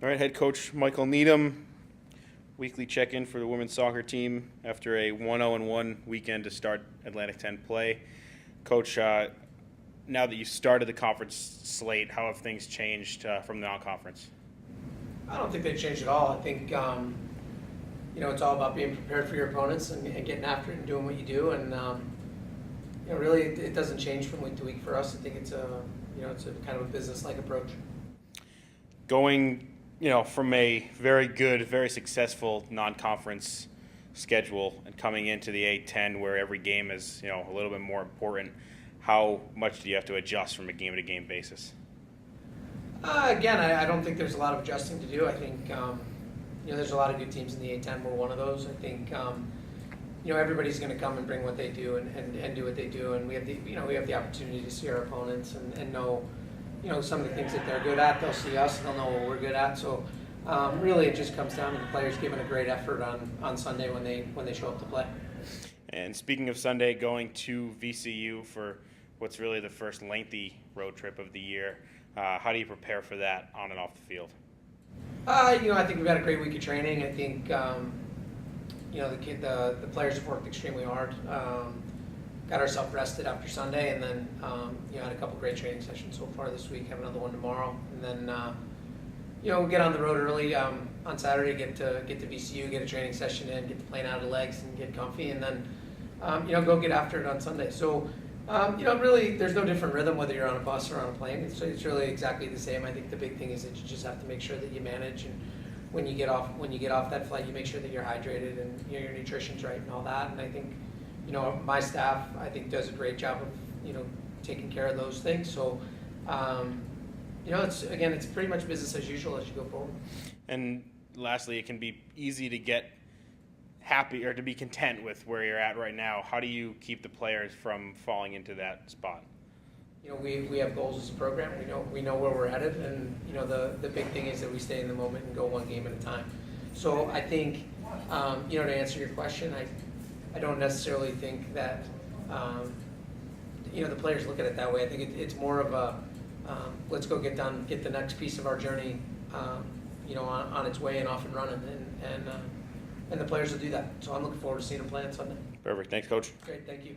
All right, head coach Michael Needham, weekly check-in for the women's soccer team after a 1-0-1 weekend to start Atlantic 10 play. Coach, now that you started the conference slate, how have things changed from the non-conference? I don't think they've changed at all. I think it's all about being prepared for your opponents and getting after it and doing what you do. And really, it doesn't change from week to week for us. I think it's a kind of a business-like approach. Going, from a very good, very successful non-conference schedule and coming into the A10 where every game is, a little bit more important, how much do you have to adjust from a game-to-game basis? Again, I don't think there's a lot of adjusting to do. I think there's a lot of good teams in the A10. We're one of those. I think everybody's going to come and bring what they do and do what they do, and we have the opportunity to see our opponents and know some of the things that they're good at. They'll see us and they'll know what we're good at. So really, it just comes down to the players giving a great effort on Sunday when they show up to play. And speaking of Sunday, going to VCU for what's really the first lengthy road trip of the year, how do you prepare for that on and off the field? I think we've had a great week of training. I think the players have worked extremely hard. Got ourselves rested after Sunday, and then had a couple great training sessions so far this week. Have another one tomorrow, and then we'll get on the road early on Saturday. Get to VCU, get a training session in, get the plane out of the legs, and get comfy, and then go get after it on Sunday. So really, there's no different rhythm whether you're on a bus or on a plane. It's really exactly the same. I think the big thing is that you just have to make sure that you manage, and when you get off that flight, you make sure that you're hydrated and your nutrition's right and all that. And I think my staff, I think, does a great job of taking care of those things. So it's pretty much business as usual as you go forward. And lastly, it can be easy to get happy or to be content with where you're at right now. How do you keep the players from falling into that spot? We have goals as a program. We know where we're headed, and the big thing is that we stay in the moment and go one game at a time. So I think to answer your question, I don't necessarily think that the players look at it that way. I think it's more of a let's go get the next piece of our journey on its way and off and running, and the players will do that. So I'm looking forward to seeing them play on Sunday. Perfect. Thanks, Coach. Great. Thank you.